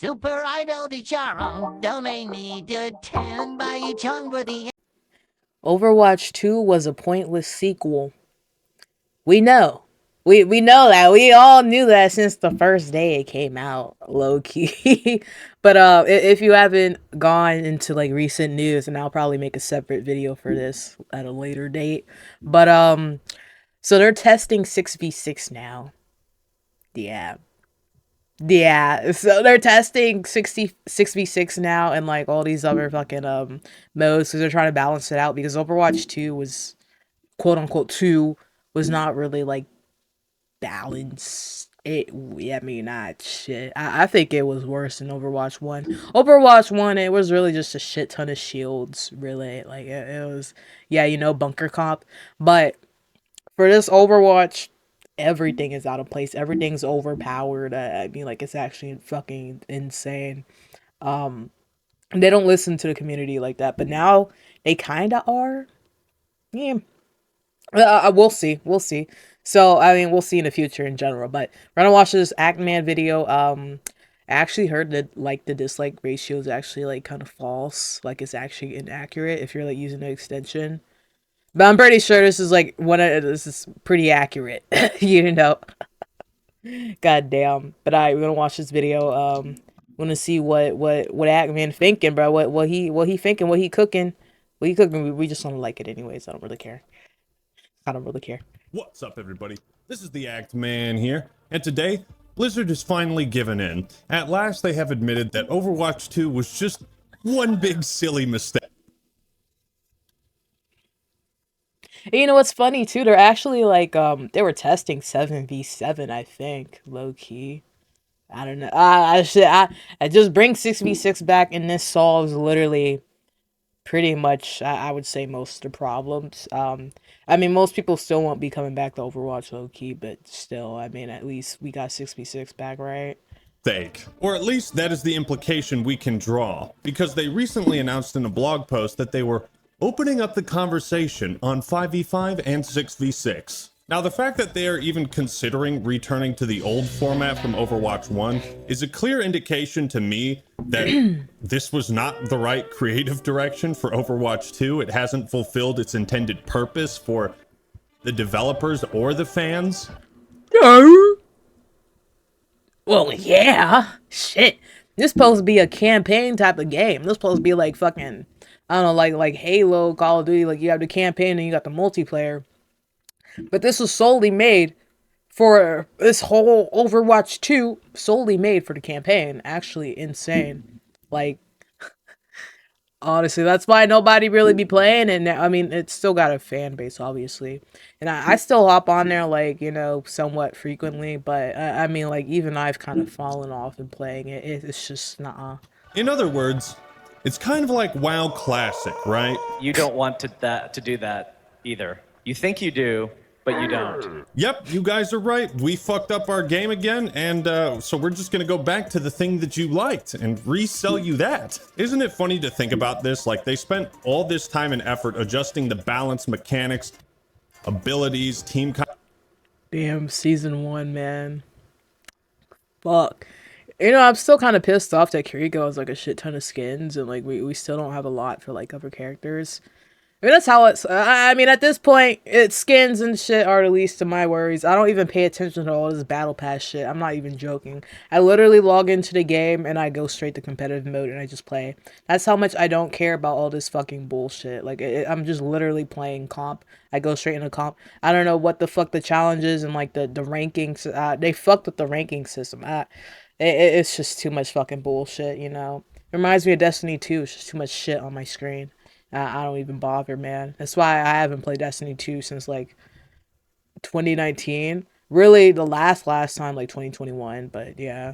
Super Idol de Charo, donate me to 10 by Chung for the. Overwatch 2 was a pointless sequel. We know. We know that. We all knew that since the first day it came out, low key. But if you haven't gone into like recent news, and I'll probably make a separate video for this at a later date. But so they're testing 6v6 now. Yeah. Yeah, so they're testing 6v6 now and like all these other fucking modes because they're trying to balance it out because Overwatch 2 was quote unquote 2 was not really like balanced. I mean, not shit. I think it was worse than Overwatch 1. Overwatch 1, it was really just a shit ton of shields, really. Like, it was, yeah, bunker comp. But for this Overwatch, everything is out of place. Everything's overpowered. I mean, like, it's actually fucking insane. They don't listen to the community like that, but now they kind of are. Yeah. We'll see. We'll see. So, I mean, we'll see in the future in general. But we're gonna watch this actman video. I actually heard that like the dislike ratio is actually like kind of false. Like it's actually inaccurate if you're like using the extension. But I'm pretty sure this is like this is pretty accurate. God damn. But we're gonna watch this video. Want to see what actman thinking, bro. What he thinking? What he cooking? What he cooking? We just don't like it anyways. I don't really care. I don't really care. What's up, everybody? This is the actman here, and today, Blizzard has finally given in. At last, they have admitted that Overwatch 2 was just one big silly mistake. You know what's funny too? They're actually like they were testing 7v7, I think, low key. I don't know. I just bring 6v6 back, and this solves literally pretty much I would say most of the problems. I mean, most people still won't be coming back to Overwatch low key, but still, I mean, at least we got 6v6 back, right? Or at least that is the implication we can draw, because they recently announced in a blog post that they were opening up the conversation on 5v5 and 6v6. Now, the fact that they are even considering returning to the old format from Overwatch 1 is a clear indication to me that this was not the right creative direction for Overwatch 2. It hasn't fulfilled its intended purpose for the developers or the fans. Well, yeah. Shit. This is supposed to be a campaign type of game. This is supposed to be like fucking, I don't know, like Halo, Call of Duty. Like you have the campaign and you got the multiplayer. But this was solely made for this whole Overwatch 2, solely made for the campaign. Actually insane. Like, honestly, that's why nobody really be playing. And I mean, it's still got a fan base, obviously. And I still hop on there, like, somewhat frequently. But I mean, like, even I've kind of fallen off in playing it. It's just, nah. In other words, it's kind of like WoW Classic, right? You don't want to do that either. You think you do, but you don't. Yep, you guys are right. We fucked up our game again, and so we're just gonna go back to the thing that you liked and resell you that. Isn't it funny to think about this? Like, they spent all this time and effort adjusting the balance, mechanics, abilities, team... Damn, season 1, man. Fuck. I'm still kind of pissed off that Kiriko has like a shit ton of skins, and like we still don't have a lot for like other characters. I mean, that's how it's. I mean, at this point, it's skins and shit are the least of my worries. I don't even pay attention to all this battle pass shit. I'm not even joking. I literally log into the game and I go straight to competitive mode and I just play. That's how much I don't care about all this fucking bullshit. Like, I'm just literally playing comp. I go straight into comp. I don't know what the fuck the challenge is and like the rankings. They fucked with the ranking system. It's just too much fucking bullshit, It reminds me of Destiny 2. It's just too much shit on my screen. I don't even bother, man. That's why I haven't played Destiny 2 since, like, 2019. Really, the last time, like, 2021, but yeah.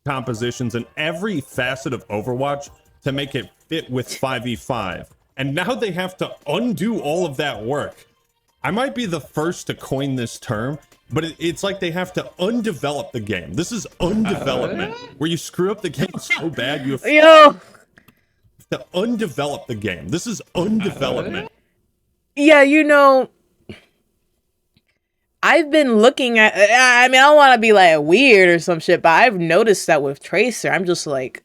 Compositions in every facet of Overwatch to make it fit with 5v5. And now they have to undo all of that work. I might be the first to coin this term, but it's like they have to undevelop the game. This is undevelopment, where you screw up the game so bad you have to undevelop the game. This is undevelopment. Yeah, I've been looking at, I mean, I don't want to be like weird or some shit, but I've noticed that with Tracer, I'm just like,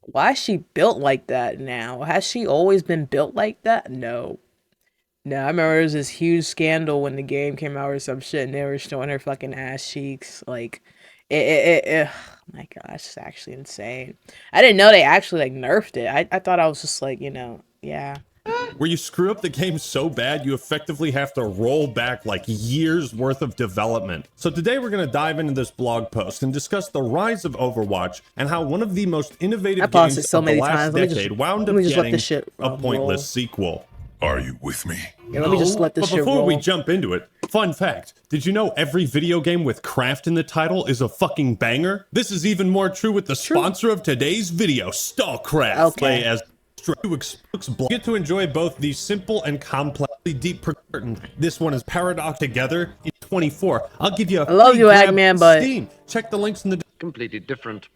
why is she built like that now? Has she always been built like that? No. No, I remember there was this huge scandal when the game came out or some shit, and they were showing her fucking ass cheeks. Like, oh my gosh, it's actually insane. I didn't know they actually, like, nerfed it. I thought I was just like, you know, yeah. Where you screw up the game so bad, you effectively have to roll back like years worth of development. So today we're going to dive into this blog post and discuss the rise of Overwatch and how one of the most innovative games of the last decade wound up getting a pointless sequel. Are you with me? Yeah, let me just let this shit roll. But before we jump into it, fun fact, did you know every video game with craft in the title is a fucking banger? This is even more true with the sponsor of today's video, StarCraft. Okay. As get to enjoy both the simple and complexly deep curtain. This one is Paradox together in 24. I'll give you a I love you, Actman, but Steam. Check the links in the completely different.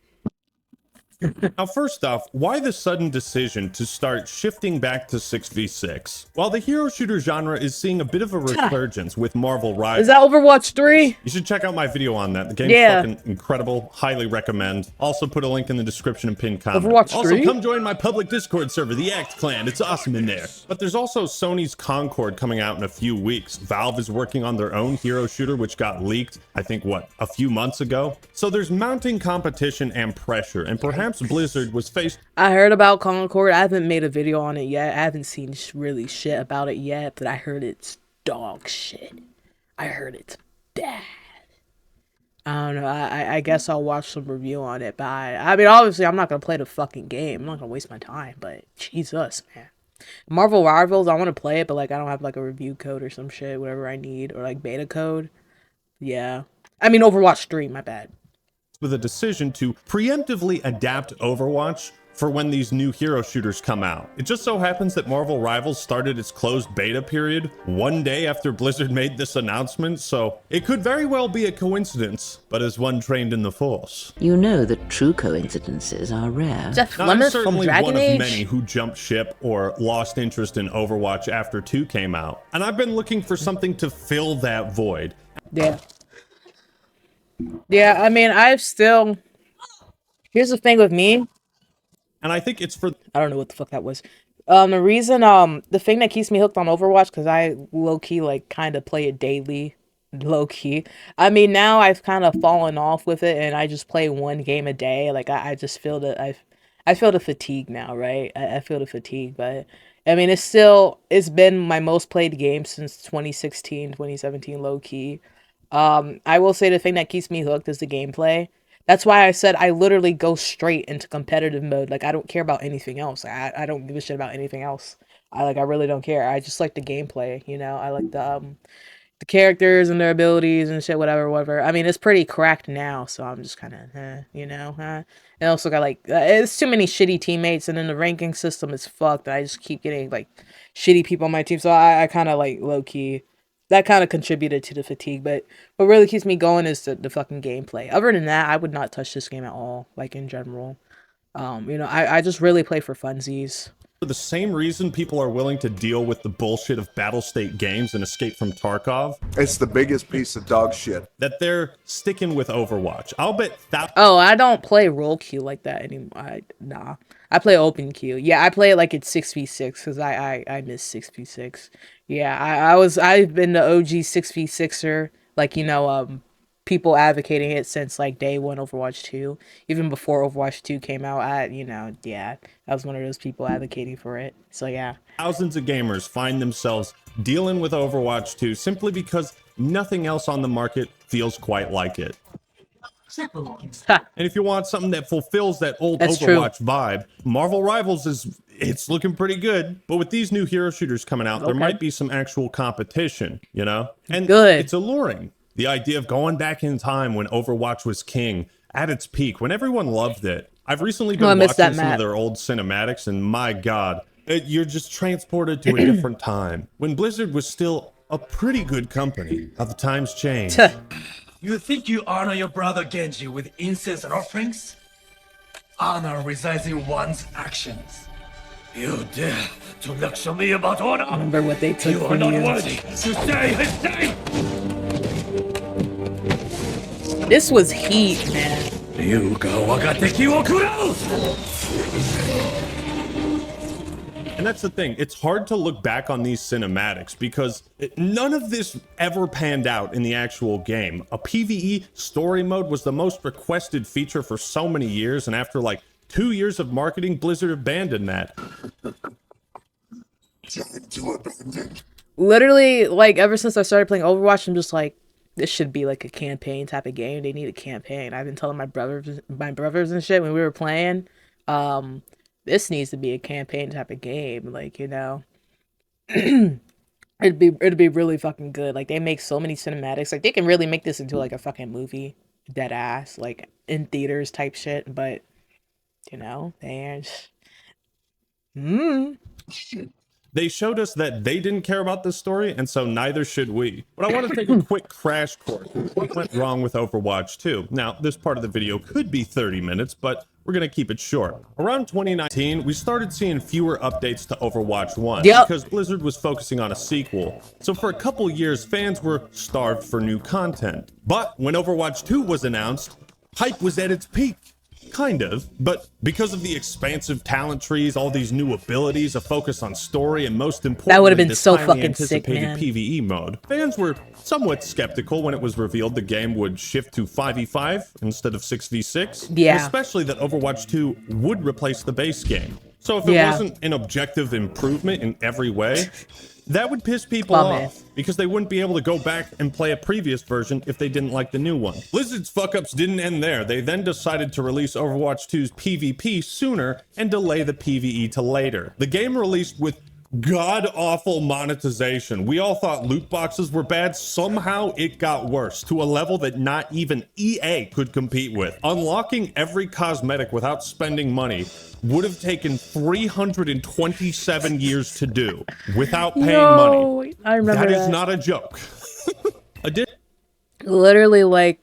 Now, first off, why the sudden decision to start shifting back to 6v6? While the hero shooter genre is seeing a bit of a resurgence with Marvel Rivals. Is that Overwatch 3? You should check out my video on that. The game's fucking incredible. Highly recommend. Also put a link in the description and pinned comment. Overwatch 3? Also, come join my public Discord server, the actman. It's awesome in there. But there's also Sony's Concord coming out in a few weeks. Valve is working on their own hero shooter, which got leaked, I think, what, a few months ago? So there's mounting competition and pressure, and perhaps Blizzard was faced. I heard about Concord. I haven't made a video on it yet. I haven't seen really shit about it yet, but I heard it's dog shit. I heard it's bad. I don't know. I guess I'll watch some review on it, but I mean, obviously, I'm not gonna play the fucking game. I'm not gonna waste my time, but Jesus, man. Marvel Rivals, I want to play it, but like, I don't have like a review code or some shit, whatever I need, or like beta code. Yeah. I mean, Overwatch 3, my bad. With a decision to preemptively adapt Overwatch for when these new hero shooters come out. It just so happens that Marvel Rivals started its closed beta period one day after Blizzard made this announcement, so it could very well be a coincidence, but as one trained in the Force. You know that true coincidences are rare. Now, I'm certainly one of many who jumped ship or lost interest in Overwatch after 2 came out, and I've been looking for something to fill that void. Yeah. Yeah, I mean, here's the thing with me. And I think it's for... I don't know what the fuck that was. The reason, the thing that keeps me hooked on Overwatch, because I low-key, like, kind of play it daily. Low-key. I mean, now I've kind of fallen off with it, and I just play one game a day. Like, I just feel I feel the fatigue now, right? I feel the fatigue, but... I mean, it's been my most played game since 2016, 2017, low-key. I will say the thing that keeps me hooked is the gameplay. That's why I said I literally go straight into competitive mode. Like, I don't care about anything else. I don't give a shit about anything else. I really don't care. I just like the gameplay, you know? I like the characters and their abilities and shit, whatever. I mean, it's pretty cracked now, so I'm just kind of, you know? And also got, like, it's too many shitty teammates, and then the ranking system is fucked, and I just keep getting, like, shitty people on my team, so I kind of, like, low-key... That kind of contributed to the fatigue, but what really keeps me going is the fucking gameplay. Other than that, I would not touch this game at all, like, in general. You know, I just really play for funsies. For the same reason people are willing to deal with the bullshit of battle state games and Escape from Tarkov. It's the biggest piece of dog shit. That they're sticking with Overwatch. I'll bet that... Oh, I don't play role queue like that anymore. Nah. I play open queue. Yeah, I play it like it's 6v6 because I miss 6v6. Yeah, I've been the OG 6v6er, like, you know, people advocating it since like day one Overwatch 2. Even before Overwatch 2 came out, you know, yeah, I was one of those people advocating for it. So yeah. Thousands of gamers find themselves dealing with Overwatch 2 simply because nothing else on the market feels quite like it. And if you want something that fulfills that old Overwatch vibe, Marvel Rivals it's looking pretty good. But with these new hero shooters coming out, there might be some actual competition, you know? And it's alluring. The idea of going back in time when Overwatch was king, at its peak, when everyone loved it. I've recently been watching some of their old cinematics, and my god, you're just transported to a different time. When Blizzard was still a pretty good company. How the times changed. You think you honor your brother Genji with incense and offerings? Honor resides in one's actions. You dare to lecture me about honor? Remember what they took you from are not you. worthy to say his name! This was heat, man. And that's the thing, it's hard to look back on these cinematics because none of this ever panned out in the actual game. A PvE story mode was the most requested feature for so many years, and after like 2 years of marketing, Blizzard abandoned that. Literally, like, ever since I started playing Overwatch, I'm just like, this should be like a campaign type of game. They need a campaign. I've been telling my brothers and shit when we were playing, this needs to be a campaign type of game. Like, you know, it'd be really fucking good. Like, they make so many cinematics. Like, they can really make this into like a fucking movie, dead ass, like in theaters type shit. But you know, they They showed us that they didn't care about this story, and so neither should we. But I want to take a quick crash course on what went wrong with Overwatch 2. Now, this part of the video could be 30 minutes, but we're going to keep it short. Around 2019, we started seeing fewer updates to Overwatch 1 because Blizzard was focusing on a sequel. So for a couple years, fans were starved for new content. But when Overwatch 2 was announced, hype was at its peak. Kind of, but because of the expansive talent trees, all these new abilities, a focus on story, and most importantly, that would have been this so highly fucking sick, man. anticipated PvE mode, fans were somewhat skeptical when it was revealed the game would shift to 5v5 instead of 6v6. Yeah. And especially that Overwatch 2 would replace the base game. So if it wasn't an objective improvement in every way, that would piss people off because they wouldn't be able to go back and play a previous version if they didn't like the new one. Blizzard's fuck-ups didn't end there. They then decided to release Overwatch 2's PvP sooner and delay the PvE to later. The game released with god-awful monetization. We all thought loot boxes were bad. Somehow it got worse to a level that not even EA could compete with. Unlocking every cosmetic without spending money would have taken 327 years to do without paying money. I remember that is not a joke. Literally, like,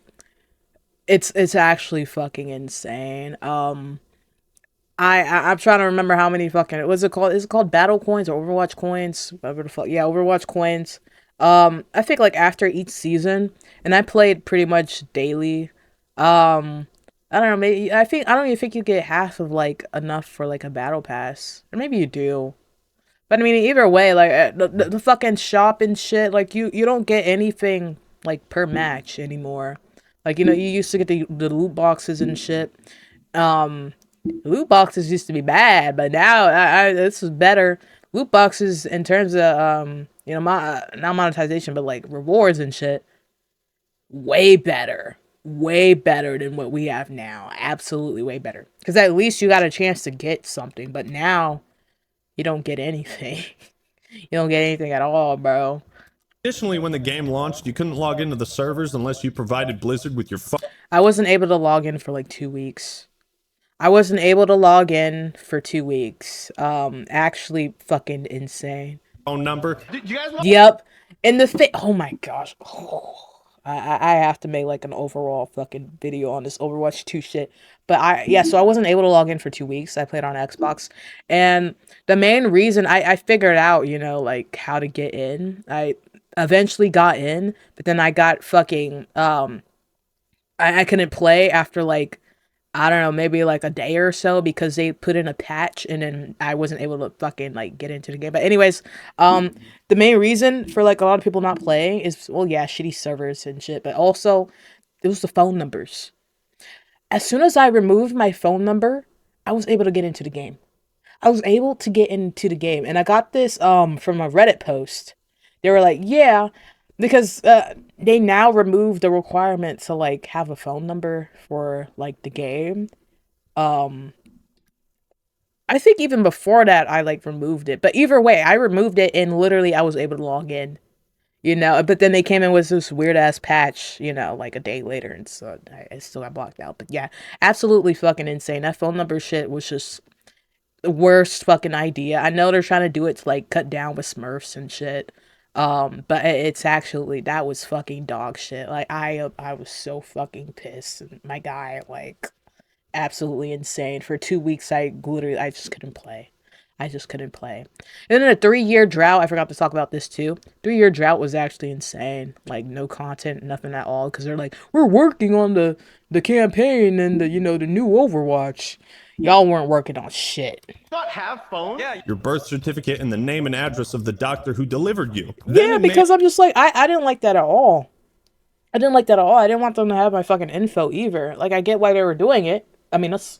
it's actually fucking insane. I'm trying to remember how many fucking, what's it called? Is it called battle coins or Overwatch coins? Whatever the fuck. Yeah, Overwatch coins. I think like after each season, and I played pretty much daily. I don't know, maybe I don't even think you get half of like enough for like a battle pass. Or maybe you do. But I mean, either way, like the fucking shop and shit, like you don't get anything like per match anymore. Like, you know, you used to get the loot boxes and shit. Loot boxes used to be bad, but now this is better. Loot boxes in terms of you know, not monetization, but like rewards and shit, way better than what we have now. Absolutely way better, because at least you got a chance to get something, but now you don't get anything. You don't get anything at all, bro. Additionally, when the game launched, you couldn't log into the servers unless you provided Blizzard with your I wasn't able to log in for like 2 weeks. I wasn't able to log in for 2 weeks. Actually fucking insane. phone number. Yep. And the thing, oh my gosh. I have to make like an overall fucking video on this Overwatch 2 shit. But so I wasn't able to log in for 2 weeks. I played on Xbox. And the main reason I figured out, you know, like how to get in. I eventually got in, but then I got fucking I couldn't play after like, I don't know, maybe like a day or so, because they put in a patch and then I wasn't able to fucking like get into the game. But anyways, the main reason for like a lot of people not playing is, well, yeah, shitty servers and shit, but also it was the phone numbers. As soon as I removed my phone number, I was able to get into the game. And I got this from a Reddit post. They were like, yeah, because they now removed the requirement to like have a phone number for like the game. I think even before that I like removed it, but either way I removed it and literally I was able to log in, you know. But then they came in with this weird ass patch, you know, like a day later, and so I still got blocked out. But yeah, absolutely fucking insane. That phone number shit was just the worst fucking idea. I know they're trying to do it to like cut down with Smurfs and shit. But it's actually, that was fucking dog shit. Like, I was so fucking pissed. My guy, like, absolutely insane. For 2 weeks, I just couldn't play. I just couldn't play. And then a 3-year drought, I forgot to talk about this too. 3-year drought was actually insane. Like, no content, nothing at all. Because they're like, we're working on the campaign and the, you know, the new Overwatch. Y'all weren't working on shit. Not have phone? Yeah. Your birth certificate and the name and address of the doctor who delivered you. Yeah, because I'm just like, I didn't like that at all. I didn't like that at all. I didn't want them to have my fucking info either. Like, I get why they were doing it. I mean, that's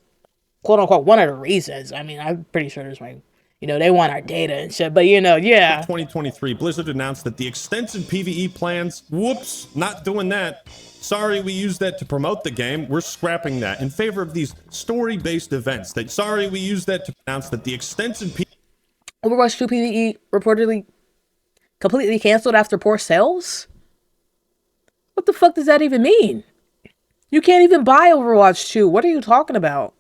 quote unquote one of the reasons. I mean, I'm pretty sure there's like, you know, they want our data and shit, but you know, yeah. 2023, Blizzard announced that the extensive PvE plans, whoops, not doing that. Sorry, we used that to promote the game. We're scrapping that in favor of these story-based events. Sorry, we used that to announce that the extensive Overwatch 2 PvE reportedly completely canceled after poor sales? What the fuck does that even mean? You can't even buy Overwatch 2. What are you talking about?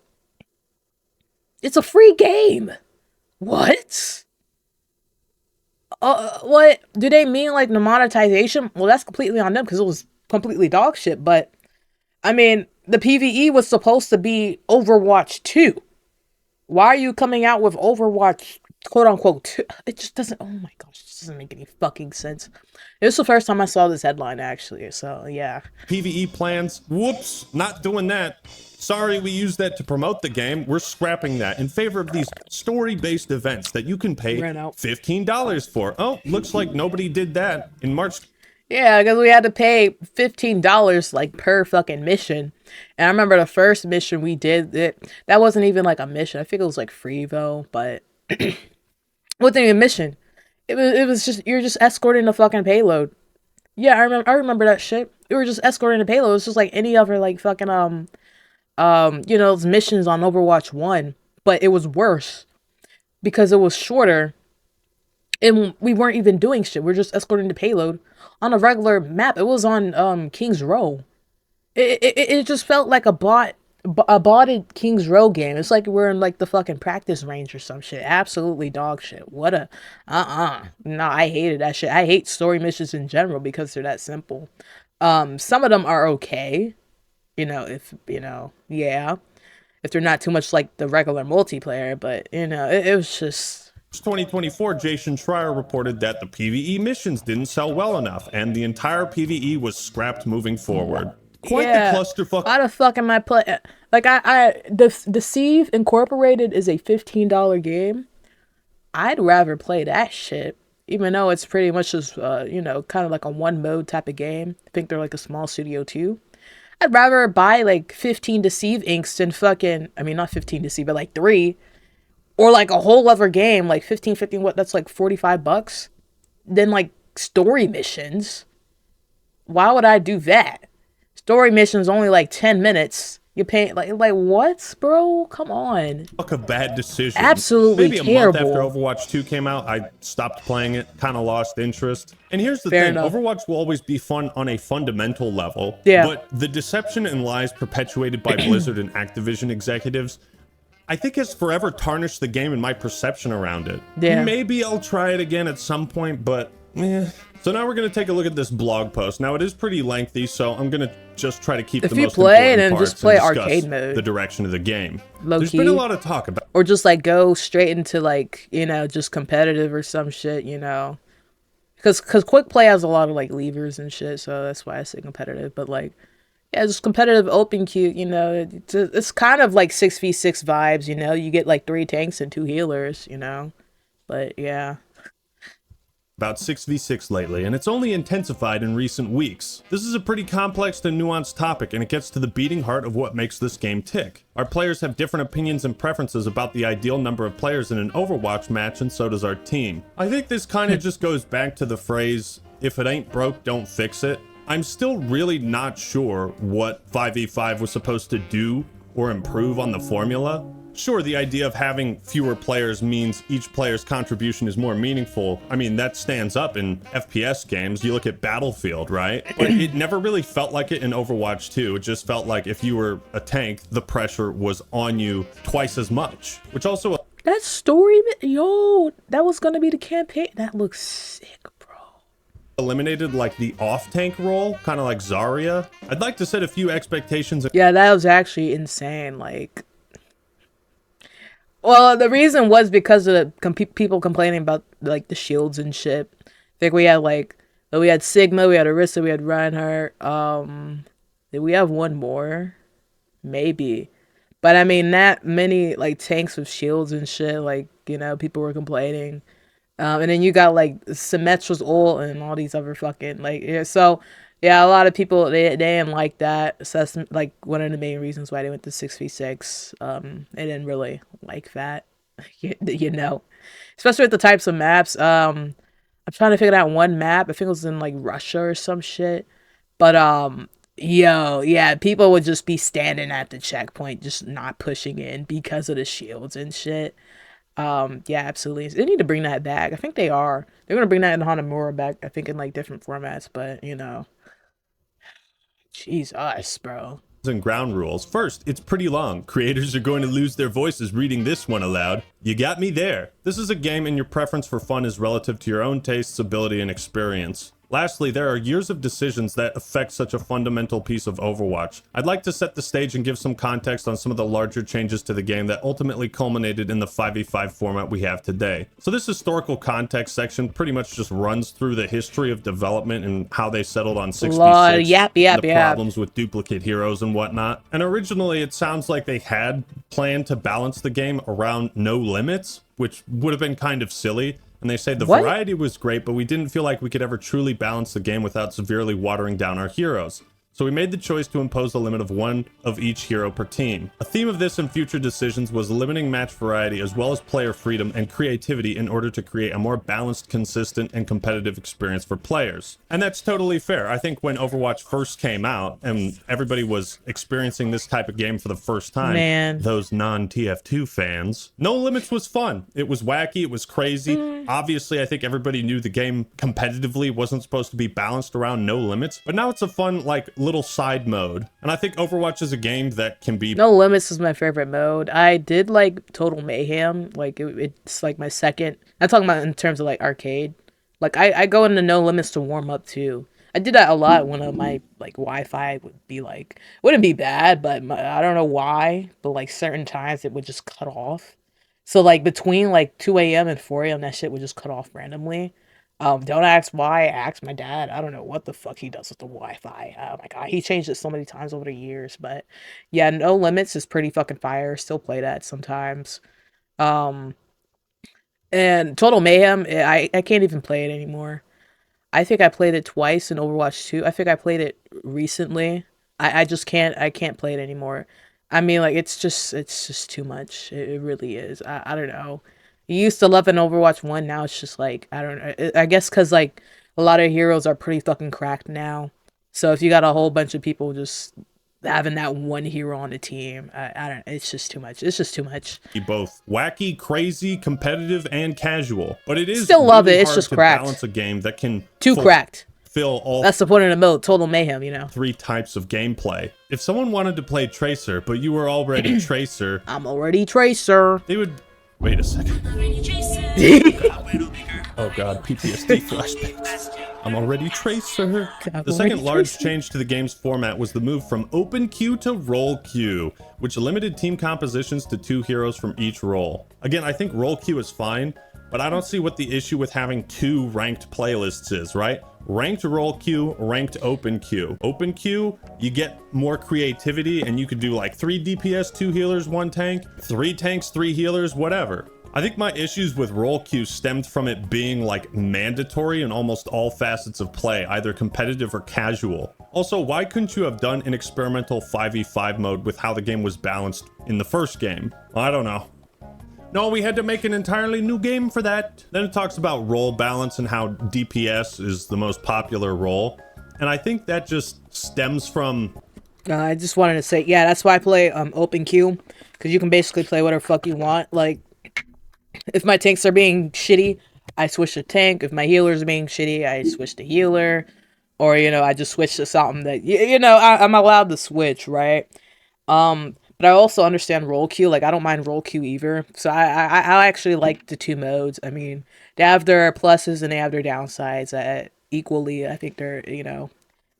It's a free game. What? What? Do they mean like the monetization? Well, that's completely on them because it was completely dog shit. But, I mean, the PvE was supposed to be Overwatch 2. Why are you coming out with Overwatch, quote unquote, 2? It just doesn't, oh my gosh, it doesn't make any fucking sense. It was the first time I saw this headline, actually. So, yeah. PvE plans, whoops, not doing that. Sorry, we used that to promote the game. We're scrapping that in favor of these story-based events that you can pay $15 for. Oh, looks like nobody did that in March. Yeah, because we had to pay $15 like per fucking mission. And I remember the first mission we did, that wasn't even like a mission. I think it was like free though, but it wasn't even a mission. It was just, you're just escorting the fucking payload. Yeah, I remember that shit. We were just escorting the payload. It's just like any other like fucking you know, those missions on Overwatch 1, but it was worse because it was shorter and we weren't even doing shit. We're just escorting the payload on a regular map. It was on King's Row. It just felt like a botted King's Row game. It's like we're in like the fucking practice range or some shit. Absolutely dog shit. What a no, I hated that shit. I hate story missions in general because they're that simple. Some of them are okay. You know, if, you know, yeah, if they're not too much like the regular multiplayer, but, you know, it was just... 2024, Jason Schreier reported that the PvE missions didn't sell well enough, and the entire PvE was scrapped moving forward. Quite the clusterfuck. Why the fuck am I playing? Like, Deceive Incorporated is a $15 game. I'd rather play that shit, even though it's pretty much just, you know, kind of like a one-mode type of game. I think they're like a small studio, too. I'd rather buy like 15 Deceive inks than fucking, I mean, not 15 Deceive, but like 3. Or like a whole other game, like 15, what, that's like $45? Then like story missions. Why would I do that? Story missions only like 10 minutes. You pay like what, bro? Come on. Fuck a bad decision. Absolutely Maybe a terrible. month after Overwatch 2 came out, I stopped playing it, kind of lost interest. And here's the Fair thing, enough. Overwatch will always be fun on a fundamental level. Yeah. But the deception and lies perpetuated by Blizzard and Activision executives, I think has forever tarnished the game and my perception around it. Yeah. Maybe I'll try it again at some point, but eh. So now we're going to take a look at this blog post. Now it is pretty lengthy, so I'm going to just try to keep the most play it important and parts just play and discuss arcade mode. the direction of the game. Low There's key. been a lot of talk about, Or just like go straight into like, you know, just competitive or some shit, you know. Because quick play has a lot of like levers and shit, so that's why I say competitive. But like, yeah, just competitive open queue, you know. It's kind of like 6v6 vibes, you know. You get like 3 tanks and 2 healers, you know. But yeah. about 6v6 lately, and it's only intensified in recent weeks. This is a pretty complex and nuanced topic, and it gets to the beating heart of what makes this game tick. Our players have different opinions and preferences about the ideal number of players in an Overwatch match, and so does our team. I think this kind of just goes back to the phrase, if it ain't broke, don't fix it. I'm still really not sure what 5v5 was supposed to do or improve on the formula. Sure, the idea of having fewer players means each player's contribution is more meaningful. I mean, that stands up in FPS games. You look at Battlefield, right? But it never really felt like it in Overwatch 2. It just felt like if you were a tank, the pressure was on you twice as much, which also... That story, yo, that was gonna be the campaign. That looks sick, bro. Eliminated like the off-tank role, kind of like Zarya. I'd like to set a few expectations. Yeah, that was actually insane. Like, Well, the reason was because of the people complaining about like the shields and shit. I think we had Sigma, we had Orisa, we had Reinhardt. Did we have one more? Maybe. But I mean, that many like tanks with shields and shit. Like, you know, people were complaining. And then you got like Symmetra's ult and all these other fucking like, yeah. So yeah, a lot of people they didn't like that. So that's like one of the main reasons why they went to 6v6. They didn't really like that, you know, especially with the types of maps. I'm trying to figure out one map. I think it was in like Russia or some shit. But yo, yeah, people would just be standing at the checkpoint, just not pushing in because of the shields and shit. Yeah, absolutely. They need to bring that back. I think they are. They're gonna bring that in Hanamura back. I think in like different formats, but you know, Jesus, bro. And ground rules. First, it's pretty long. Creators are going to lose their voices reading this one aloud. You got me there. This is a game and your preference for fun is relative to your own tastes, ability, and experience. Lastly, there are years of decisions that affect such a fundamental piece of Overwatch. I'd like to set the stage and give some context on some of the larger changes to the game that ultimately culminated in the 5v5 format we have today. So this historical context section pretty much just runs through the history of development and how they settled on 6v6, the problems with duplicate heroes and whatnot. And originally it sounds like they had planned to balance the game around no limits, which would have been kind of silly. And they say the variety was great, but we didn't feel like we could ever truly balance the game without severely watering down our heroes. So we made the choice to impose a limit of one of each hero per team. A theme of this and future decisions was limiting match variety as well as player freedom and creativity in order to create a more balanced, consistent, and competitive experience for players. And that's totally fair. I think when Overwatch first came out and everybody was experiencing this type of game for the first time, those non-TF2 fans, No Limits was fun. It was wacky, it was crazy. Obviously, I think everybody knew the game competitively wasn't supposed to be balanced around No Limits, but now it's a fun, like, little side mode. And I think Overwatch is a game that can be... No Limits is my favorite mode. I did like Total Mayhem. Like, it's like my second... I'm talking about in terms of, like, arcade. Like, I go into No Limits to warm up, too. I did that a lot when my, like, Wi-Fi would be, like... Wouldn't be bad, but I don't know why. But, like, certain times it would just cut off. So, like, between, like, 2 a.m. and 4 a.m., that shit would just cut off randomly. Don't ask why, ask my dad. I don't know what the fuck he does with the Wi-Fi. Oh my god, he changed it so many times over the years. But, yeah, No Limits is pretty fucking fire. Still play that sometimes. And Total Mayhem, I can't even play it anymore. I think I played it twice in Overwatch 2. I think I played it recently. I just can't play it anymore. I mean, like, it's just too much. It really is. I don't know. You used to love an Overwatch 1, now it's just like, I don't know. I guess because, like, a lot of heroes are pretty fucking cracked now. So if you got a whole bunch of people just having that one hero on the team, I don't know. It's just too much. It's just too much. Both wacky, crazy, competitive, and casual. But it is still love really it. It's hard just to cracked. balance a game that can... Too cracked. Fill all... That's the point of the mode. Total Mayhem, you know. 3 types of gameplay. If someone wanted to play Tracer, but you were already Tracer... I'm already Tracer. They would... Wait a second. Oh god, PTSD flashbacks. I'm already Tracer. The second large change to the game's format was the move from open queue to role queue, which limited team compositions to 2 heroes from each role. Again, I think role queue is fine, but I don't see what the issue with having 2 ranked playlists is, right? Ranked role queue, ranked open queue. Open queue, you get more creativity and you could do like 3 DPS, 2 healers, 1 tank, 3 tanks, 3 healers, whatever. I think my issues with role queue stemmed from it being like mandatory in almost all facets of play, either competitive or casual. Also, why couldn't you have done an experimental 5v5 mode with how the game was balanced in the first game? I don't know. No, we had to make an entirely new game for that. Then it talks about role balance and how DPS is the most popular role. And I think that just stems from... I just wanted to say, yeah, that's why I play open queue. Because you can basically play whatever fuck you want. Like, if my tanks are being shitty, I switch to tank. If my healers are being shitty, I switch to healer. Or, you know, I just switch to something that, you know, I'm allowed to switch, right? But I also understand role queue. Like, I don't mind role queue either. So I actually like the 2 modes. I mean, they have their pluses and they have their downsides. Equally, I think they're, you know,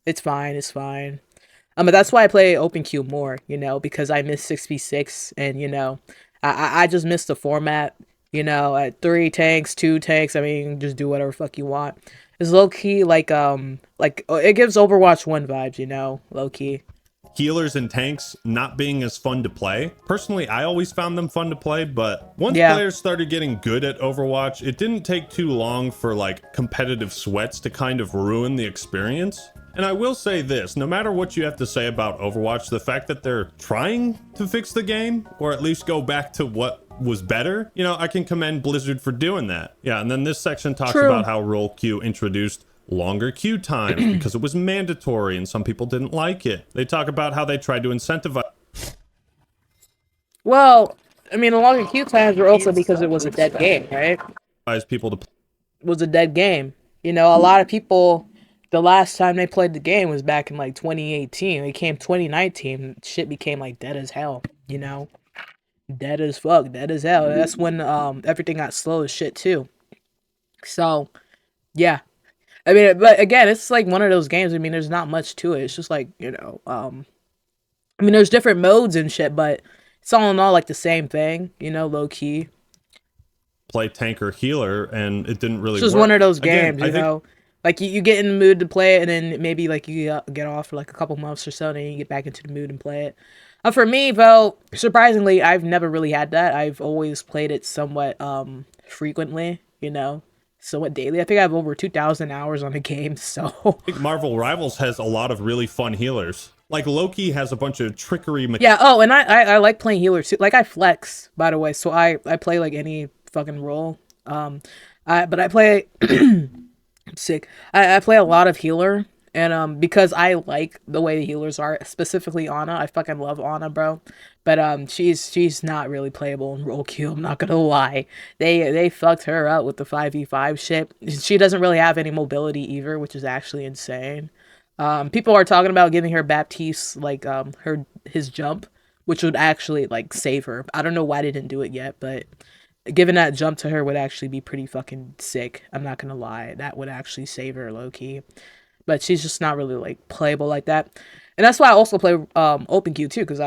it's fine. It's fine. But that's why I play open queue more, you know, because I miss 6v6 and, you know, I just miss the format. You know, at 3 tanks, 2 tanks. I mean, just do whatever fuck you want. It's low key like it gives Overwatch 1 vibes. You know, low key. Healers and tanks not being as fun to play. Personally, I always found them fun to play, but once players started getting good at Overwatch, it didn't take too long for like competitive sweats to kind of ruin the experience. And I will say this, no matter what you have to say about Overwatch, the fact that they're trying to fix the game, or at least go back to what was better, you know, I can commend Blizzard for doing that. Yeah, and then this section talks about how role queue introduced longer queue times because it was mandatory and some people didn't like it. They talk about how they tried to incentivize. Well, I mean, the longer queue times were also because it was a dead game, right? People to It was a dead game. You know, a lot of people, the last time they played the game was back in like 2018. It came 2019, shit became like dead as hell, you know? Dead as fuck, dead as hell. That's when everything got slow as shit too. So, yeah. I mean, but again, it's like one of those games. I mean, there's not much to it. It's just like, you know, I mean, there's different modes and shit, but it's all in all like the same thing, you know, low key. Play tank or healer, and it didn't really It's just work. one of those games, Again, you know? Like, you get in the mood to play it, and then maybe, like, you get off for, like, a couple months or so, and then you get back into the mood and play it. For me, though, surprisingly, I've never really had that. I've always played it somewhat, frequently, you know? Somewhat daily. I think I have over 2,000 hours on the game, so... I think Marvel Rivals has a lot of really fun healers. Like, Loki has a bunch of trickery... Yeah, oh, and I like playing healers, too. Like, I flex, by the way, so I play, like, any fucking role. But I play... sick. I play a lot of healer, and because I like the way the healers are, specifically Ana. I fucking love Ana, bro. But she's not really playable in role queue. I'm not gonna lie. They fucked her up with the 5v5 shit. She doesn't really have any mobility either, which is actually insane. People are talking about giving her Baptiste like his jump, which would actually like save her. I don't know why they didn't do it yet, but giving that jump to her would actually be pretty fucking sick. I'm not gonna lie. That would actually save her low-key. But she's just not really like playable like that. And that's why I also play open queue too, because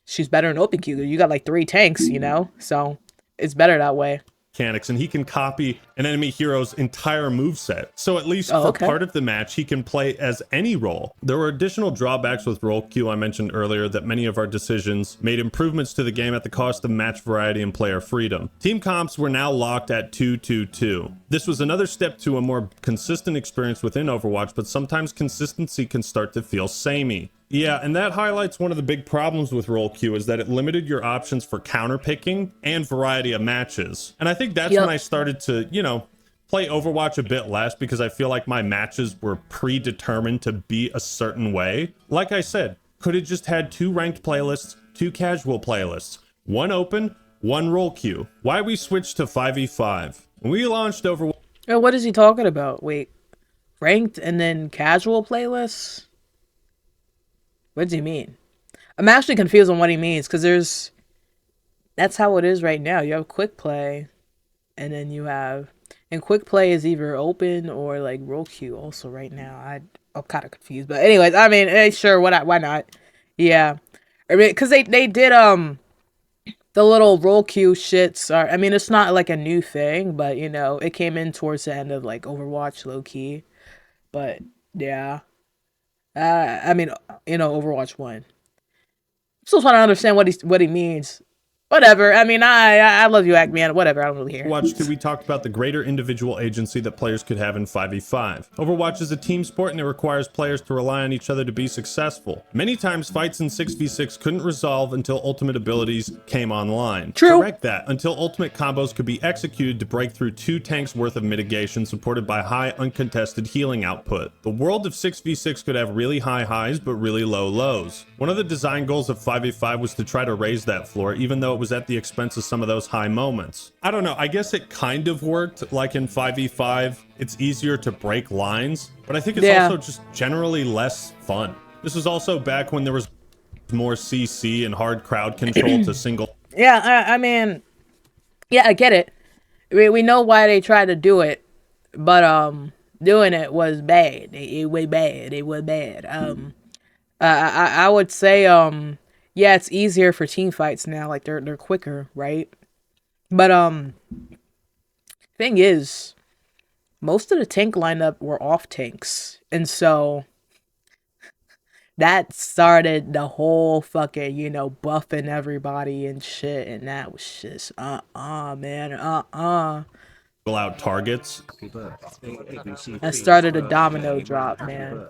she's better in open queue. You got like 3 tanks, you know? So it's better that way. Mechanics, and he can copy an enemy hero's entire moveset. So at least for part of the match, he can play as any role. There were additional drawbacks with role queue I mentioned earlier that many of our decisions made improvements to the game at the cost of match variety and player freedom. Team comps were now locked at 2-2-2. This was another step to a more consistent experience within Overwatch, but sometimes consistency can start to feel samey. Yeah, and that highlights one of the big problems with role queue is that it limited your options for counter picking and variety of matches. And I think that's when I started to, you know, play Overwatch a bit less because I feel like my matches were predetermined to be a certain way. Like I said, could have just had 2 ranked playlists, 2 casual playlists, 1 open, 1 role queue. Why we switched to 5v5? When we launched Overwatch... Oh, what is he talking about? Wait, ranked and then casual playlists? What does he mean? I'm actually confused on what he means, because that's how it is right now. You have quick play, and then you have... And quick play is either open or, like, role queue also right now. I'm kind of confused. But anyways, I mean, hey, sure, why not? Yeah. I mean, because they did, the little role queue shits are... I mean, it's not, like, a new thing, but, you know, it came in towards the end of, like, Overwatch low-key. But, yeah. I mean, you know, Overwatch 1. Still trying to understand what he means. Whatever. I mean, I love you, actman. Whatever. I don't really care. Overwatch 2, we talked about the greater individual agency that players could have in 5v5. Overwatch is a team sport and it requires players to rely on each other to be successful. Many times, fights in 6v6 couldn't resolve until ultimate abilities came online. True. Correct that. Until ultimate combos could be executed to break through 2 tanks worth of mitigation supported by high uncontested healing output. The world of 6v6 could have really high highs but really low lows. One of the design goals of 5v5 was to try to raise that floor, even though it was at the expense of some of those high moments. I don't know, I guess it kind of worked. Like in 5v5, it's easier to break lines, but I think it's also just generally less fun. This was also back when there was more CC and hard crowd control to single. Yeah, I mean, yeah, I get it. We know why they tried to do it, but doing it was bad. It was bad. I would say yeah, it's easier for team fights now. Like they're quicker, right? But thing is, most of the tank lineup were off tanks, and so that started the whole fucking, buffing everybody and shit, and that was just man, out targets. that started a domino drop, man.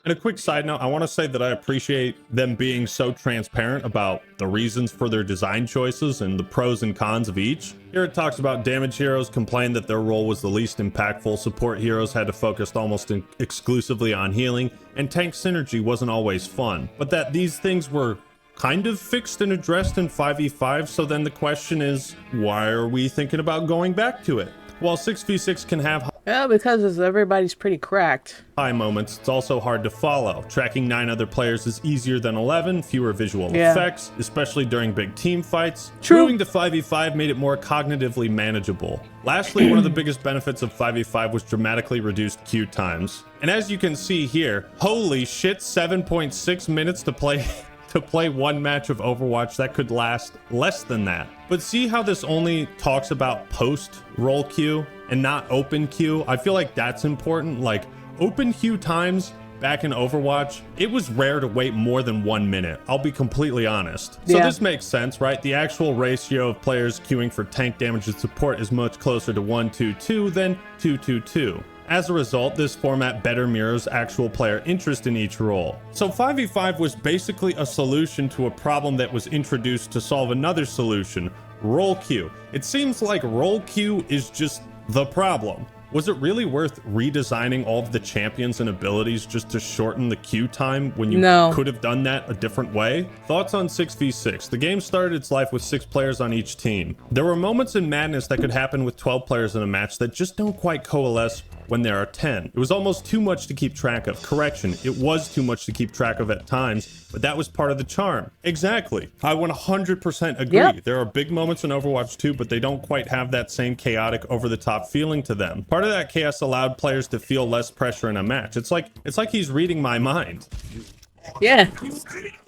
And a quick side note, I want to say that I appreciate them being so transparent about the reasons for their design choices and the pros and cons of each. Here it talks about damage heroes complained that their role was the least impactful, support heroes had to focus almost exclusively on healing, and tank synergy wasn't always fun. But that these things were kind of fixed and addressed in 5v5, so then the question is, why are we thinking about going back to it? While 6v6 can have Yeah, because everybody's pretty cracked. high moments, it's also hard to follow. Tracking 9 other players is easier than 11, fewer visual Yeah. effects, especially during big team fights. True. Moving to 5v5 made it more cognitively manageable. Lastly, one of the biggest benefits of 5v5 was dramatically reduced queue times. And as you can see here, holy shit, 7.6 minutes to play one match of Overwatch. That could last less than that. But see how this only talks about post roll queue and not open queue? I feel like that's important. Like open queue times back in Overwatch, it was rare to wait more than 1 minute. I'll be completely honest. So Yeah. this makes sense, right? The actual ratio of players queuing for tank damage and support is much closer to 1-2-2 than 2-2-2. As a result, this format better mirrors actual player interest in each role. So 5v5 was basically a solution to a problem that was introduced to solve another solution, roll queue. It seems like roll queue is just the problem. Was it really worth redesigning all of the champions and abilities just to shorten the queue time when you No. could have done that a different way? Thoughts on 6v6? The game started its life with 6 players on each team. There were moments in madness that could happen with 12 players in a match that just don't quite coalesce when there are 10. It was almost too much to keep track of. Correction, it was too much to keep track of at times, but that was part of the charm. Exactly. I 100% agree. Yep. There are big moments in Overwatch 2, but they don't quite have that same chaotic, over-the-top feeling to them. Part of that chaos allowed players to feel less pressure in a match. It's like he's reading my mind. Yeah.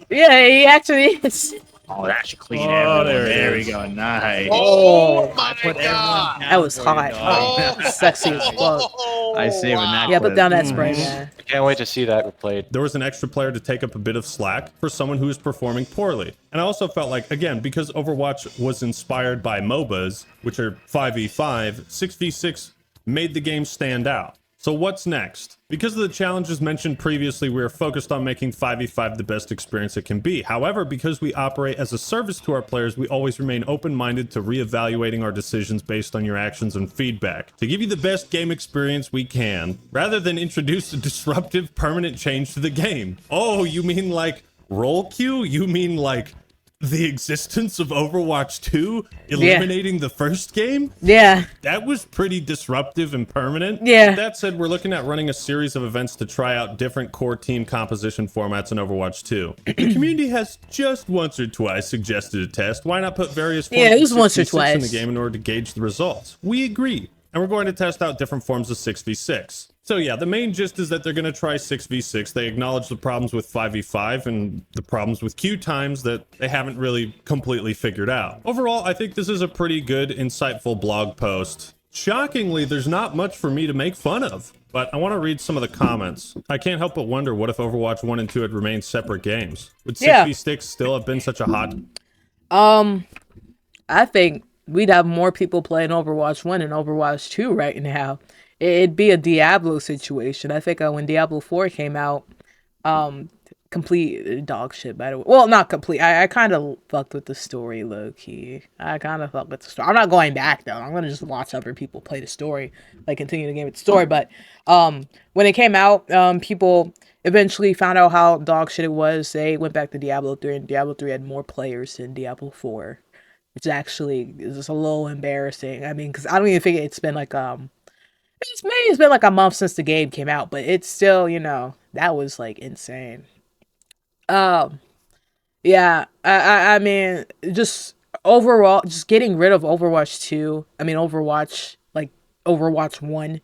Yeah, he actually is. Oh, that should clean Oh, everyone. there it There we is. go. Nice. Oh, my Put everyone god! that was down for you, hot. dog. Sexy as fuck. I see when that Yeah, put clip. down that spray, man. Can't wait to see that replayed. There was an extra player to take up a bit of slack for someone who was performing poorly. And I also felt like, again, because Overwatch was inspired by MOBAs, which are 5v5, 6v6 made the game stand out. So what's next? Because of the challenges mentioned previously, we are focused on making 5v5 the best experience it can be. However, because we operate as a service to our players, we always remain open-minded to reevaluating our decisions based on your actions and feedback to give you the best game experience we can, rather than introduce a disruptive, permanent change to the game. Oh, you mean like roll queue? You mean like the existence of Overwatch 2 eliminating the first game? Yeah. That was pretty disruptive and permanent. Yeah. That said, we're looking at running a series of events to try out different core team composition formats in Overwatch 2. The community has just once or twice suggested a test. Why not put various forms Yeah, it was of once or 6v6 in the twice. game in order to gauge the results? We agree. And we're going to test out different forms of 6v6. So yeah, the main gist is that they're going to try 6v6. They acknowledge the problems with 5v5 and the problems with queue times that they haven't really completely figured out. Overall, I think this is a pretty good, insightful blog post. Shockingly, there's not much for me to make fun of, but I want to read some of the comments. I can't help but wonder, what if Overwatch 1 and 2 had remained separate games? Would 6v6 still have been such a hot... I think we'd have more people playing Overwatch 1 and Overwatch 2 right now. It'd be a Diablo situation. I think when Diablo 4 came out, complete dog shit, by the way. Well, not complete. I kind of fucked with the story, low-key. I kind of fucked with the story. I'm not going back, though. I'm going to just watch other people play the story, like continue the game with the story. But when it came out, people eventually found out how dog shit it was. They went back to Diablo 3, and Diablo 3 had more players than Diablo 4. Which actually is just a little embarrassing. I mean, because I don't even think it's been like it's been like a month since the game came out, but it's still, that was like insane. Yeah, I mean, just overall, just getting rid of Overwatch 2. I mean, Overwatch, like Overwatch 1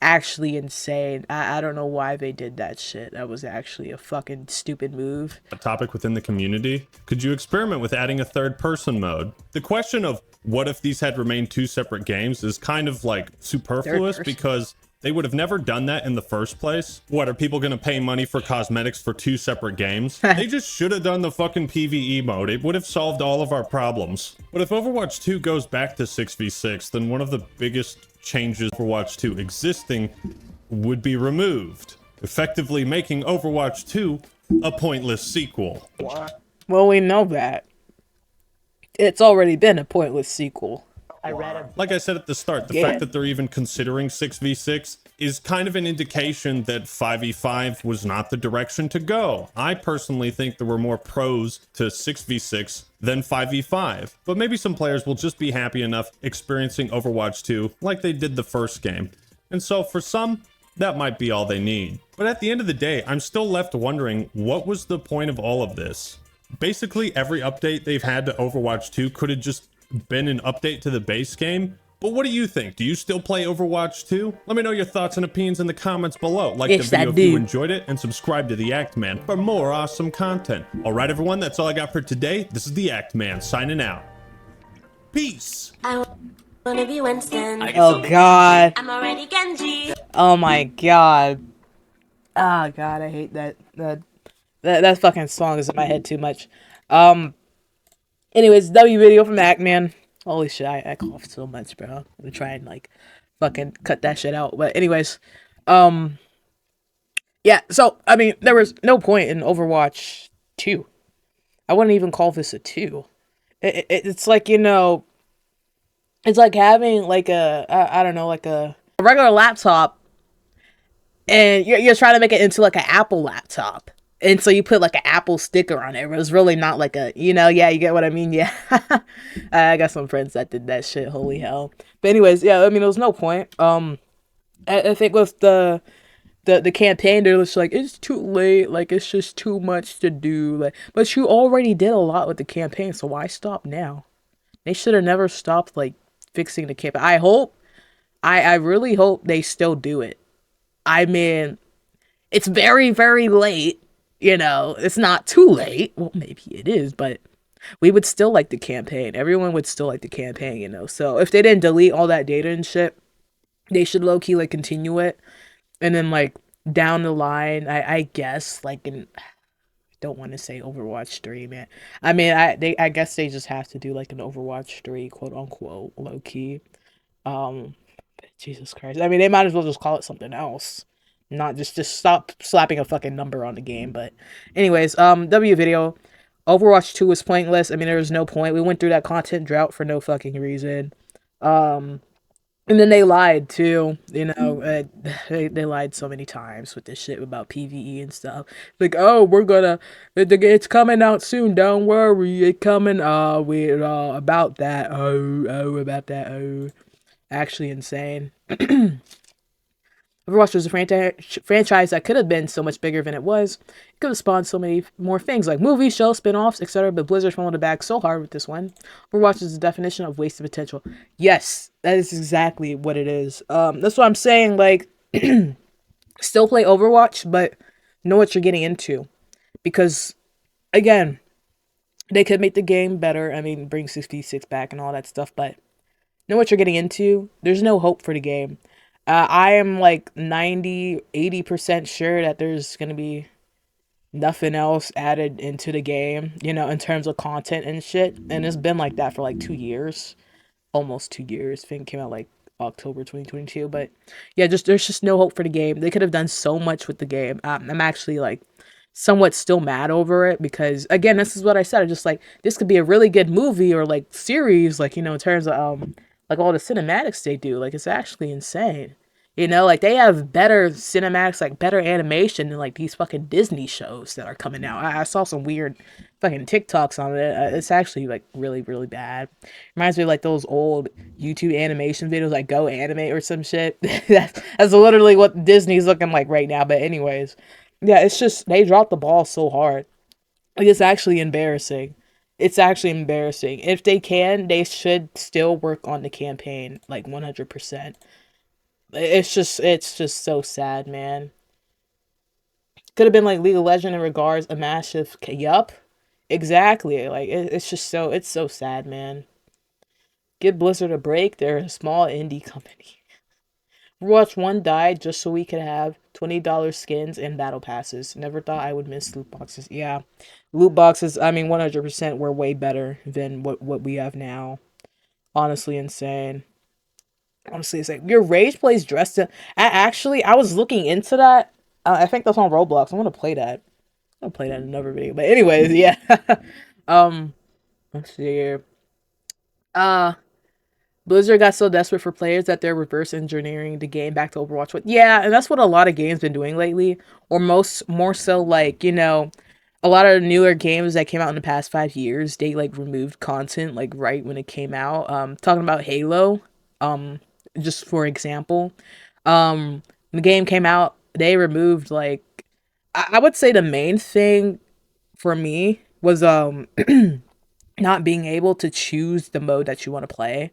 actually insane. I don't know why they did that shit. That was actually a fucking stupid move. A topic within the community. Could you experiment with adding a third person mode? The question of what if these had remained 2 separate games is kind of like superfluous because they would have never done that in the first place. What, are people going to pay money for cosmetics for 2 separate games? They just should have done the fucking PvE mode. It would have solved all of our problems. But if Overwatch 2 goes back to 6v6, then one of the biggest changes for Overwatch 2 existing would be removed, effectively making Overwatch 2 a pointless sequel. Well, we know that. It's already been a pointless sequel. Like I said at the start, the fact that they're even considering 6v6 is kind of an indication that 5v5 was not the direction to go. I personally think there were more pros to 6v6 than 5v5, but maybe some players will just be happy enough experiencing Overwatch 2 like they did the first game. And so for some, that might be all they need. But at the end of the day, I'm still left wondering, what was the point of all of this? Basically, every update they've had to Overwatch 2 could have just been an update to the base game. But what do you think? Do you still play Overwatch 2? Let me know your thoughts and opinions in the comments below. Like the video if you enjoyed it, and subscribe to The Actman for more awesome content. Alright everyone, that's all I got for today. This is The Actman signing out. Peace! I wanna be Winston. Oh god. I'm already Genji. Oh my god. Oh god, I hate that. That fucking song is in my head too much. Anyways, W video from the actman. Holy shit, I coughed so much, bro. I'm gonna try and like fucking cut that shit out. But anyways, yeah, so I mean there was no point in Overwatch 2. I wouldn't even call this a 2. It's like, you know, it's like having like I don't know, like a regular laptop, and you're trying to make it into like an Apple laptop. And so you put like an Apple sticker on it. It was really not like a, you know, yeah, you get what I mean? Yeah. I got some friends that did that shit. Holy hell. But anyways, yeah, I mean, there was no point. I think with the campaign, they're just like, it's too late. Like, it's just too much to do. Like, but you already did a lot with the campaign, so why stop now? They should have never stopped, like, fixing the campaign. I really hope they still do it. I mean, it's very, very late. You know, it's not too late. Well, maybe it is, but we would still like the campaign. Everyone would still like the campaign, you know. So if they didn't delete all that data and shit, they should low-key, like, continue it. And then, like, down the line, I guess, like, I don't want to say Overwatch 3, man. I mean, I guess they just have to do, like, an Overwatch 3, quote-unquote, low-key. Jesus Christ. I mean, they might as well just call it something else. Not just stop slapping a fucking number on the game. But anyways, W video. Overwatch 2 was pointless. I mean, there was no point. We went through that content drought for no fucking reason. And then they lied too. You know, they lied so many times with this shit about PvE and stuff. Like, oh, it's coming out soon. Don't worry, it's coming. We're about that. About that. Oh, actually insane. Overwatch was a franchise that could have been so much bigger than it was. It could have spawned so many more things, like movies, shows, spin-offs, etc. But Blizzard fumbled the bag so hard with this one. Overwatch is the definition of wasted potential. Yes, that is exactly what it is. That's what I'm saying. Like, still play Overwatch, but know what you're getting into. Because, again, they could make the game better. I mean, bring 6v6 back and all that stuff, but know what you're getting into. There's no hope for the game. I am like 80% sure that there's going to be nothing else added into the game, you know, in terms of content and shit. And it's been like that for like 2 years. Almost 2 years. I think it came out like October 2022. But yeah, there's just no hope for the game. They could have done so much with the game. I'm actually like somewhat still mad over it because, again, this is what I said. I just like, this could be a really good movie or like series, like, you know, in terms of like all the cinematics they do. Like, it's actually insane. You know, like, they have better cinematics, like, better animation than, like, these fucking Disney shows that are coming out. I saw some weird fucking TikToks on it. It's actually, like, really, really bad. Reminds me of, like, those old YouTube animation videos, like, Go Animate or some shit. That's literally what Disney's looking like right now. But anyways, yeah, it's just, they dropped the ball so hard. Like, it's actually embarrassing. It's actually embarrassing. If they can, they should still work on the campaign, like, 100%. It's just so sad, man. Could have been like League of Legends in regards a massive. Yup, exactly. Like it's just it's so sad, man. Give Blizzard a break. They're a small indie company. Overwatch 1 died just so we could have $20 skins and battle passes. Never thought I would miss loot boxes. Yeah, loot boxes. I mean, 100% were way better than what we have now. Honestly, insane. Honestly, it's like your Rage plays dressed in. Actually, I was looking into that. I think that's on Roblox. I'm gonna play that. I'll play that in another video. But anyways, yeah. Let's see here. Blizzard got so desperate for players that they're reverse engineering the game back to Overwatch. But yeah, and that's what a lot of games been doing lately. Or more so like, you know, a lot of newer games that came out in the past 5 years, they like removed content like right when it came out. Talking about Halo, just for example. The game came out, they removed like I would say the main thing for me was not being able to choose the mode that you want to play.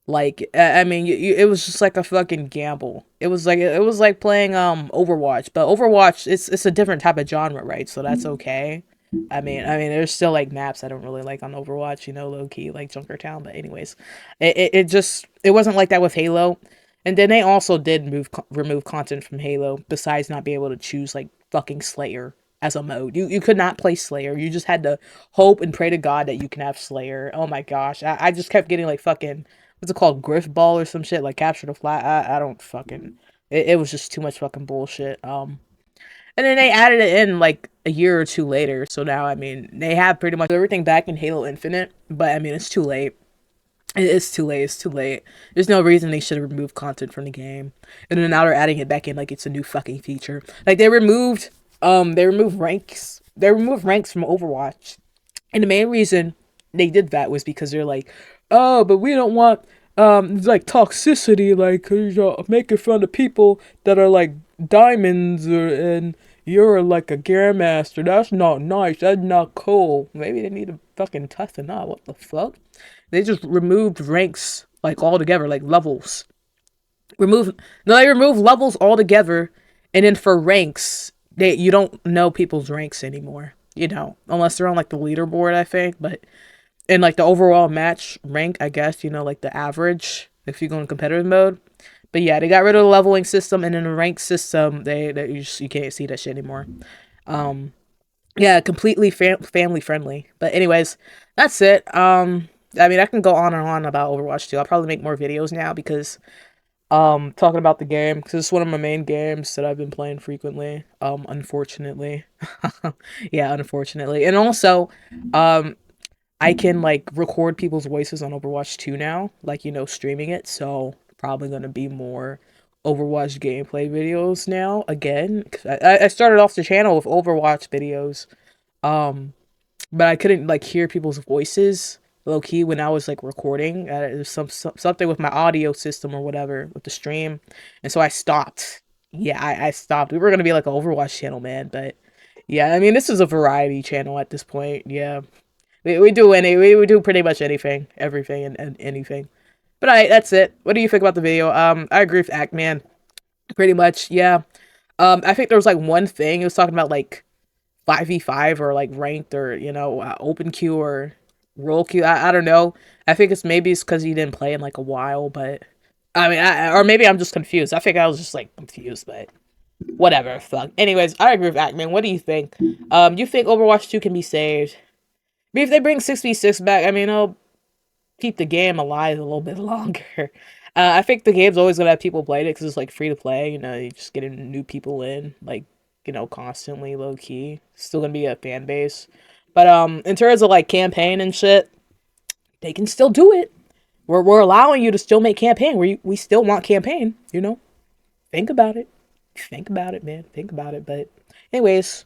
Like I mean, it was just like a fucking gamble. It was like playing Overwatch, but Overwatch it's a different type of genre, right? So that's okay. I mean, there's still like maps I don't really like on Overwatch, you know, low key like Junkertown. But anyways, it wasn't like that with Halo. And then they also did remove content from Halo besides not being able to choose like fucking Slayer as a mode. You could not play Slayer. You just had to hope and pray to God that you can have Slayer. Oh my gosh. I just kept getting like fucking, what's it called? Griff ball or some shit, like capture the flag. I don't fucking, it was just too much fucking bullshit. And then they added it in like a year or two later. So now, I mean, they have pretty much everything back in Halo Infinite, but I mean, it's too late. It's too late. It's too late. There's no reason they should have removed content from the game, and then now they're adding it back in like it's a new fucking feature. Like they removed ranks. They removed ranks from Overwatch, and the main reason they did that was because they're like, oh, but we don't want like toxicity, like making fun of people that are like diamonds and you're like a Grandmaster. That's not nice. That's not cool. Maybe they need to fucking toughen up. What the fuck? They just removed ranks like altogether, like levels. They removed levels altogether, and then for ranks, you don't know people's ranks anymore. You know, unless they're on like the leaderboard, I think. But in like the overall match rank, I guess, you know, like the average if you go in competitive mode. But yeah, they got rid of the leveling system, and in the rank system, you can't see that shit anymore. Yeah, completely family friendly. But anyways, that's it. I mean, I can go on and on about Overwatch 2. I'll probably make more videos now because talking about the game, because it's one of my main games that I've been playing frequently. Unfortunately. Yeah, unfortunately. And also, I can like record people's voices on Overwatch 2 now, like, you know, streaming it. So probably gonna be more Overwatch gameplay videos now again. I started off the channel with Overwatch videos, but I couldn't like hear people's voices low key when I was like recording. There's something with my audio system or whatever with the stream, and so I stopped. Yeah, I stopped. We were gonna be like an Overwatch channel, man, but yeah, I mean this is a variety channel at this point. Yeah, we do pretty much anything, everything, and anything. But that's it. What do you think about the video? I agree with actman, pretty much. Yeah. I think there was like one thing it was talking about like 5v5 or like ranked or, you know, open queue or roll queue. I don't know. I think it's because he didn't play in like a while, but I mean, or maybe I'm just confused. I think I was just like confused, but whatever. Fuck. Anyways, I agree with actman. What do you think? You think Overwatch 2 can be saved? Maybe if they bring 6v6 back, I mean, it'll keep the game alive a little bit longer. I think the game's always gonna have people playing it because it's like free to play. You know, you just getting new people in, like, you know, constantly low key. Still gonna be a fan base, but in terms of like campaign and shit, they can still do it. We're allowing you to still make campaign. We still want campaign. You know, think about it. Think about it, man. Think about it. But anyways,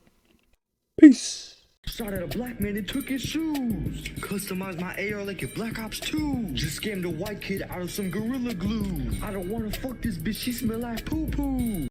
peace. Shot at a black man and took his shoes. Customized my AR like a Black Ops 2. Just scammed a white kid out of some Gorilla Glue. I don't wanna fuck this bitch, she smell like poo-poo.